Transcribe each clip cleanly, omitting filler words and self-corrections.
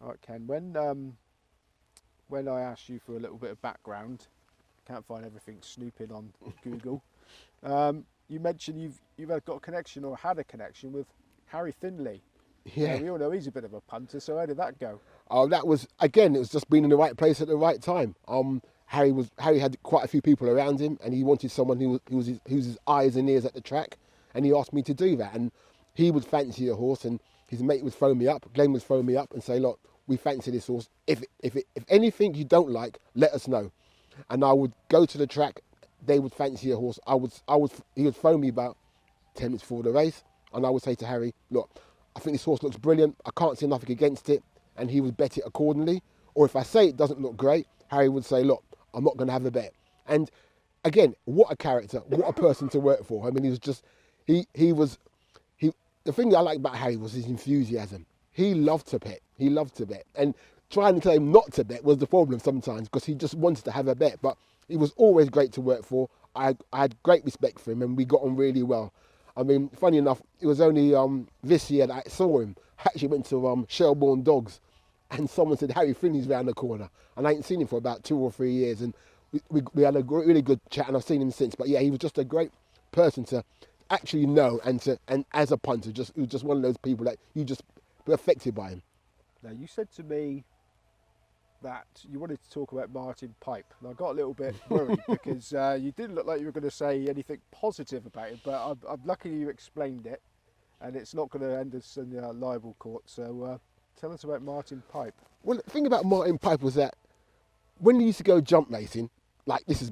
All right, Ken. When I asked you for a little bit of background, can't find everything snooping on Google. You mentioned you've got a connection or had a connection with Harry Findlay. Yeah. We all know he's a bit of a punter. So how did that go? Oh, that was again. It was just being in the right place at the right time. Harry had quite a few people around him, and he wanted someone who was his eyes and ears at the track, and he asked me to do that. And he would fancy a horse, and his mate would phone me up. Glenn would phone me up and say, "Look, we fancy this horse. If anything you don't like, let us know." And I would go to the track. They would fancy a horse. He would phone me about 10 minutes before the race, and I would say to Harry, "Look, I think this horse looks brilliant. I can't see nothing against it," and he would bet it accordingly. Or if I say it doesn't look great, Harry would say, "Look, I'm not going to have a bet." And again, what a character, what a person to work for. I mean, he was just, he was, he. The thing that I liked about Harry was his enthusiasm. He loved to bet. He loved to bet, and trying to tell him not to bet was the problem sometimes because he just wanted to have a bet. But he was always great to work for. I had great respect for him, and we got on really well. I mean, funny enough, it was only this year that I saw him. I actually went to Shelbourne Dogs, and someone said Harry Findlay's round the corner, and I ain't seen him for about 2 or 3 years, and we had a really good chat, and I've seen him since. But yeah, he was just a great person to actually know, and as a punter, he was just one of those people that you just were affected by him. Now you said to me that you wanted to talk about Martin Pipe, and I got a little bit worried because you didn't look like you were going to say anything positive about it. But I'm lucky you explained it, and it's not going to end us in the libel court. So tell us about Martin Pipe. Well, the thing about Martin Pipe was that when he used to go jump racing, like this is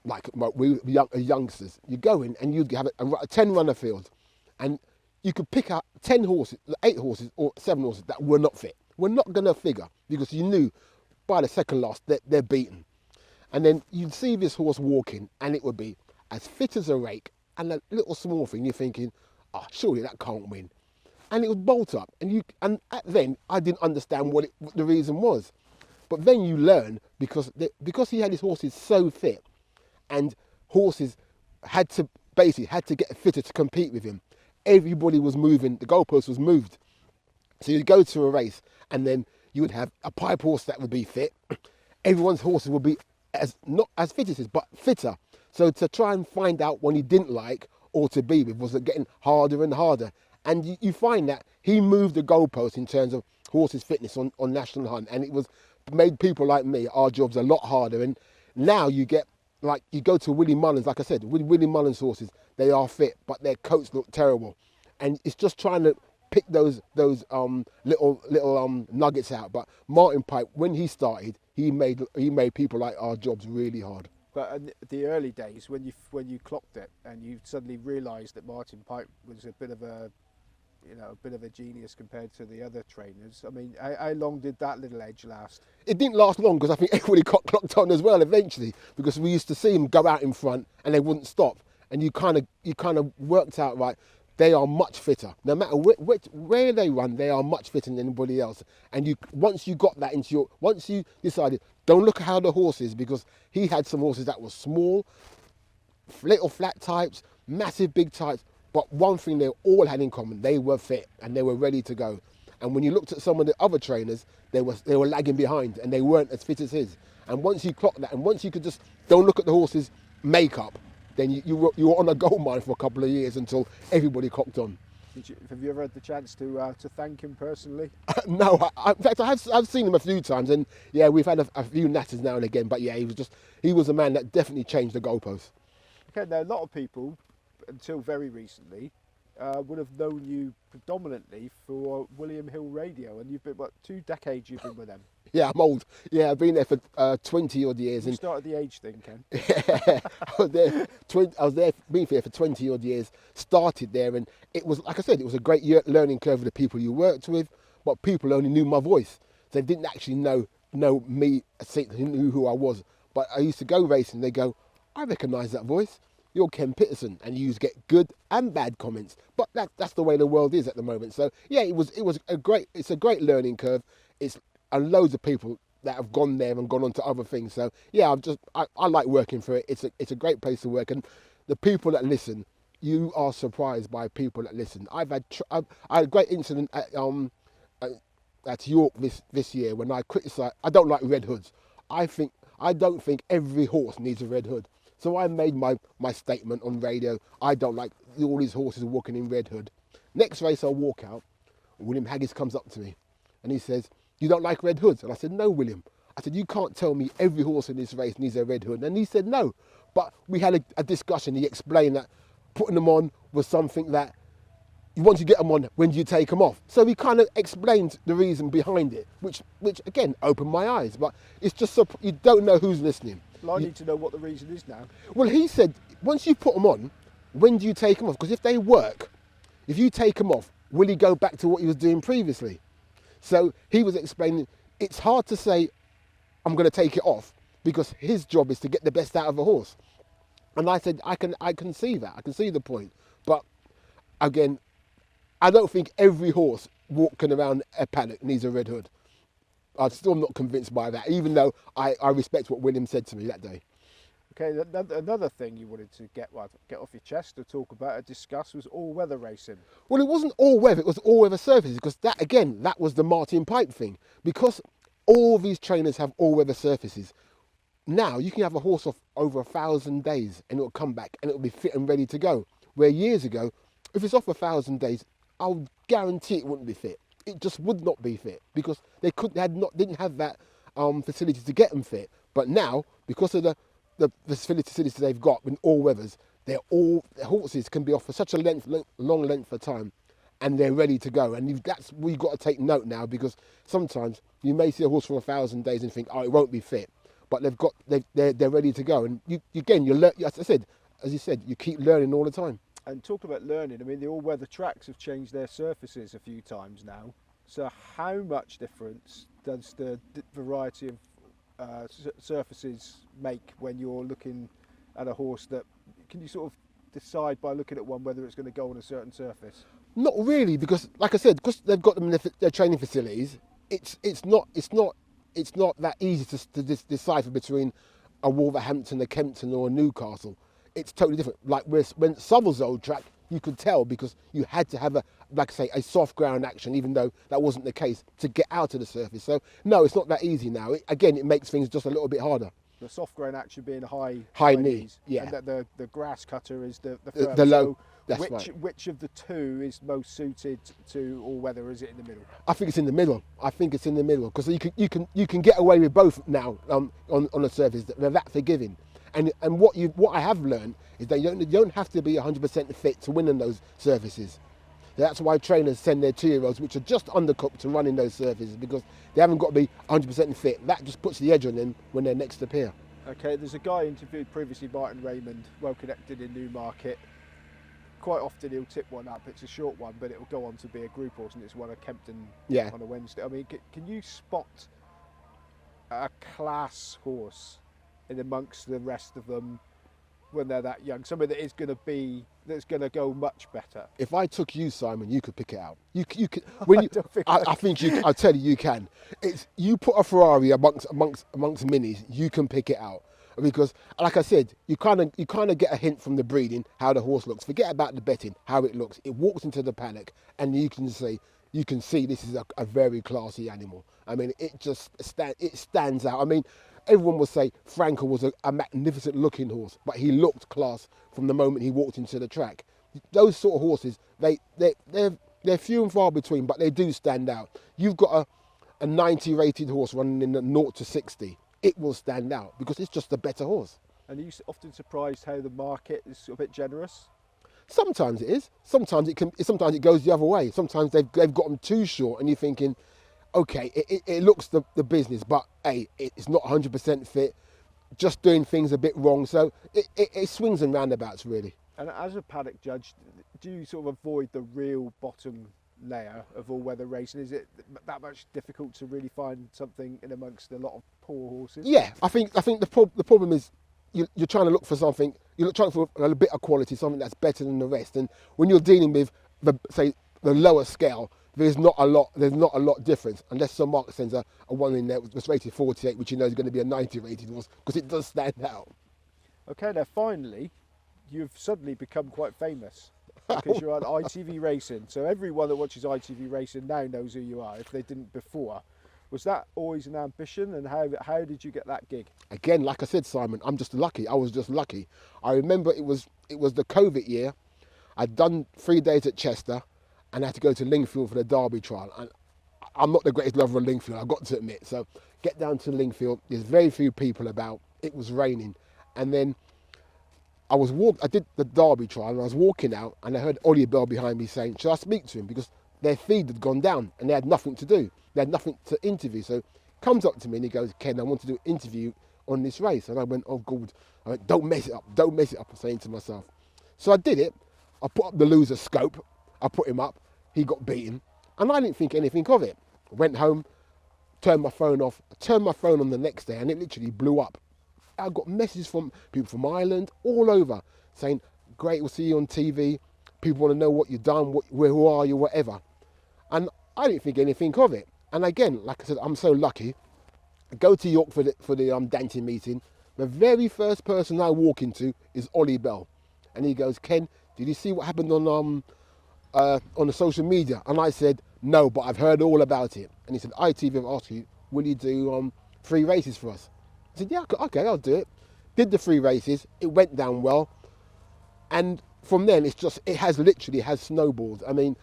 like we were youngsters, you go in and you'd have a 10 runner field, and you could pick out 10 horses, 8 horses or 7 horses that were not fit. We're not going to figure because you knew by the second last that they're beaten. And then you'd see this horse walking and it would be as fit as a rake and a little small thing. You're thinking, oh, surely that can't win. And it would bolt up. And then I didn't understand what the reason was. But then you learn because he had his horses so fit, and horses had to get fitter to compete with him. Everybody was moving, the goalpost was moved. So you'd go to a race and then you would have a pipe horse that would be fit. Everyone's horses would be not as fit as his, but fitter. So to try and find out one he didn't like or to be with was getting harder and harder. And you find that he moved the goalpost in terms of horses' fitness on National Hunt, and it was made people like me, our jobs a lot harder. And now you get, like, you go to Willie Mullins, like I said, Willie Mullins horses, they are fit, but their coats look terrible. And it's just trying to pick those little nuggets out. But Martin Pipe, when he started, he made people like our jobs really hard. But in the early days, when you clocked it and you suddenly realised that Martin Pipe was a bit of a genius compared to the other trainers. I mean, how long did that little edge last? It didn't last long because I think everybody got clocked on as well eventually, because we used to see him go out in front and they wouldn't stop, and you kind of worked out, right, they are much fitter. No matter where they run, they are much fitter than anybody else. And once you decided, don't look at how the horse is, because he had some horses that were small, little flat types, massive big types, but one thing they all had in common, they were fit and they were ready to go. And when you looked at some of the other trainers, they were lagging behind and they weren't as fit as his. And once you clocked that, and once you could just don't look at the horse's makeup, then you were on a gold mine for a couple of years until everybody clocked on. Have you ever had the chance to thank him personally? No, in fact, I've seen him a few times, and yeah, we've had a few natters now and again. But yeah, he was a man that definitely changed the goalposts. Okay, now a lot of people, until very recently, would have known you predominantly for William Hill Radio, and you've been, 2 decades you've been with them. Yeah, I'm old. Yeah, I've been there for 20 odd years. You started the age thing, Ken. Yeah, I was there, been here for 20 odd years. Started there, and it was, like I said, it was a great learning curve of the people you worked with, but people only knew my voice. They didn't actually know me, knew who I was. But I used to go racing, they go, I recognise that voice. You're Ken Pitterson, and you get good and bad comments. But that's the way the world is at the moment. So yeah, it's a great learning curve. It's and loads of people that have gone there and gone on to other things. So yeah, I like working for it. It's a great place to work, and the people that listen, you are surprised by people that listen. I had a great incident at at York this year when I criticised. I don't like red hoods. I don't think every horse needs a red hood. So I made my statement on radio. I don't like all these horses walking in red hood. Next race I walk out, William Haggis comes up to me and he says, "You don't like red hoods?" And I said, "No, William." I said, "You can't tell me every horse in this race needs a red hood." And he said, "No." But we had a discussion. He explained that putting them on was something that once you get them on, when do you take them off? So he kind of explained the reason behind it, which again opened my eyes. But it's just so you don't know who's listening. Well, I need to know what the reason is now. Well, he said, once you put them on, when do you take them off? Because if they work, if you take them off, will he go back to what he was doing previously? So he was explaining, it's hard to say, I'm going to take it off, because his job is to get the best out of a horse. And I said, I can see that. I can see the point. But again, I don't think every horse walking around a paddock needs a red hood. I'm still not convinced by that, even though I respect what William said to me that day. Okay, another thing you wanted to get off your chest, to talk about, or discuss, was all-weather racing. Well, it wasn't all weather, it was all weather surfaces, because that was the Martin Pipe thing. Because all these trainers have all weather surfaces. Now you can have a horse off over 1,000 days and it'll come back and it'll be fit and ready to go. Where years ago, if it's off 1,000 days, I'll guarantee it wouldn't be fit. It just would not be fit because they didn't have that facility to get them fit. But now, because of the facilities they've got in all weathers, the horses can be off for such a long length of time, and they're ready to go. And that's what you've got to take note now, because sometimes you may see a horse for 1,000 days and think, oh, it won't be fit, but they're ready to go. And you learn. As you said, you keep learning all the time. And talk about learning, I mean, the all-weather tracks have changed their surfaces a few times now. So how much difference does the variety of surfaces make when you're looking at a horse? That can you sort of decide by looking at one whether it's going to go on a certain surface? Not really, because like I said, because they've got them in their training facilities, it's not that easy to decipher between a Wolverhampton, a Kempton or a Newcastle. It's totally different. Like when Souther's old track, you could tell because you had to have a soft ground action, even though that wasn't the case, to get out of the surface. So no, it's not that easy now. It makes things just a little bit harder. The soft ground action being high knee, yeah. And that the grass cutter is the low. So that's right. Which of the two is most suited to all weather? Is it in the middle? I think it's in the middle. Because you can get away with both now on a surface. They're that forgiving. And what I have learned is that you don't have to be 100% fit to win on those surfaces. That's why trainers send their 2-year-olds, which are just undercooked, to run in those surfaces, because they haven't got to be 100% fit. That just puts the edge on them when they're next to pier. Okay, there's a guy interviewed previously, Martin Raymond, well connected in Newmarket. Quite often he'll tip one up. It's a short one, but it'll go on to be a group horse, and it's one at Kempton on a Wednesday. I mean, can you spot a class horse in amongst the rest of them when they're that young? Somebody that is that's going to go much better. If I took you, Simon, you could pick it out. You could. I think you. I'll tell you can. It's you put a Ferrari amongst minis, you can pick it out. Because, like I said, you kind of get a hint from the breeding how the horse looks. Forget about the betting, how it looks. It walks into the paddock, and you can see this is a very classy animal. I mean, it stands out. I mean, everyone will say Frankel was a magnificent looking horse, but he looked class from the moment he walked into the track. Those sort of horses, they're few and far between, but they do stand out. You've got a 90 rated horse running in the 0 to 60. It will stand out because it's just a better horse. And are you often surprised how the market is a bit generous? Sometimes it is. Sometimes it goes the other way. Sometimes they've got them too short, and you're thinking, okay, it looks the business, but hey, it's not 100% fit, just doing things a bit wrong. So it swings and roundabouts, really. And as a paddock judge, do you sort of avoid the real bottom layer of all-weather racing? Is it that much difficult to really find something in amongst a lot of poor horses? Yeah, I think the problem is you're trying to look for something. You're trying for a bit of quality, something that's better than the rest. And when you're dealing with the lower scale, there's not a lot difference, unless Sir Mark sends a one in there that's rated 48, which you know is going to be a 90 rated horse, because it does stand out. Okay, now finally, you've suddenly become quite famous. because you're on ITV Racing. So everyone that watches ITV Racing now knows who you are, if they didn't before. Was that always an ambition, and how did you get that gig? Again, like I said, Simon, I'm just lucky. I was just lucky. I remember it was the COVID year. I'd done 3 days at Chester and I had to go to Lingfield for the Derby trial. And I'm not the greatest lover of Lingfield, I've got to admit. So get down to Lingfield, there's very few people about. It was raining. And then I did the Derby trial and I was walking out and I heard Ollie Bell behind me saying, should I speak to him? Because their feed had gone down and they had nothing to do. They had nothing to interview. So he comes up to me and he goes, Ken, I want to do an interview on this race. And I went, oh God. I went, don't mess it up, I'm saying to myself. So I did it. I put up the loser scope. I put him up. He got beaten. And I didn't think anything of it. Went home, turned my phone off. I turned my phone on the next day and it literally blew up. I got messages from people from Ireland, all over, saying, great, we'll see you on TV. People want to know what you've done, who are you, whatever. And I didn't think anything of it. And again, like I said, I'm so lucky. I go to York for the Dante meeting. The very first person I walk into is Ollie Bell. And he goes, Ken, did you see what happened on the social media? And I said, no, but I've heard all about it. And he said, ITV have asked you, will you do 3 races for us? I said, yeah, okay, I'll do it. Did the 3 races. It went down well. And from then, it has literally snowballed. I mean,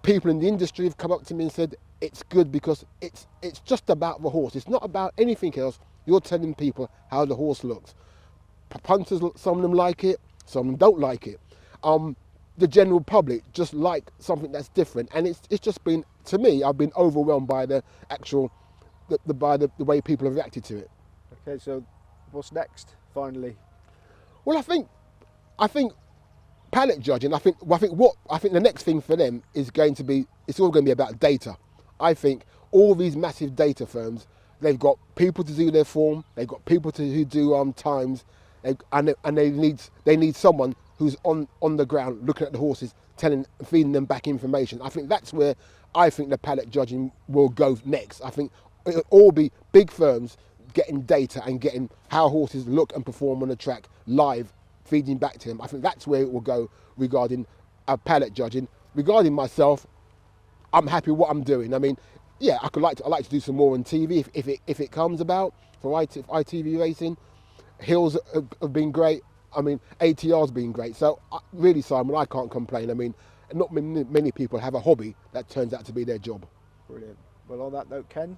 people in the industry have come up to me and said, it's good because it's just about the horse. It's not about anything else. You're telling people how the horse looks. Punters, some of them like it, some of them don't like it. The general public just like something that's different. And it's just been, to me, I've been overwhelmed by the way people have reacted to it. Okay, so what's next, finally? Well, I think paddock judging, I think the next thing for them is going to be, it's all going to be about data. I think all these massive data firms, they've got people to do their form, they've got people who do times, and they need someone who's on the ground looking at the horses, feeding them back information. I think that's where I think the paddock judging will go next. I think it'll all be big firms getting data and getting how horses look and perform on the track live, feeding back to them. I think that's where it will go regarding paddock judging. Regarding myself, I'm happy with what I'm doing. I mean, yeah, I'd like to do some more on TV if it comes about for ITV Racing. Hills have been great. I mean, ATR's been great. So really, Simon, I can't complain. I mean, not many people have a hobby that turns out to be their job. Brilliant. Well, on that note, Ken,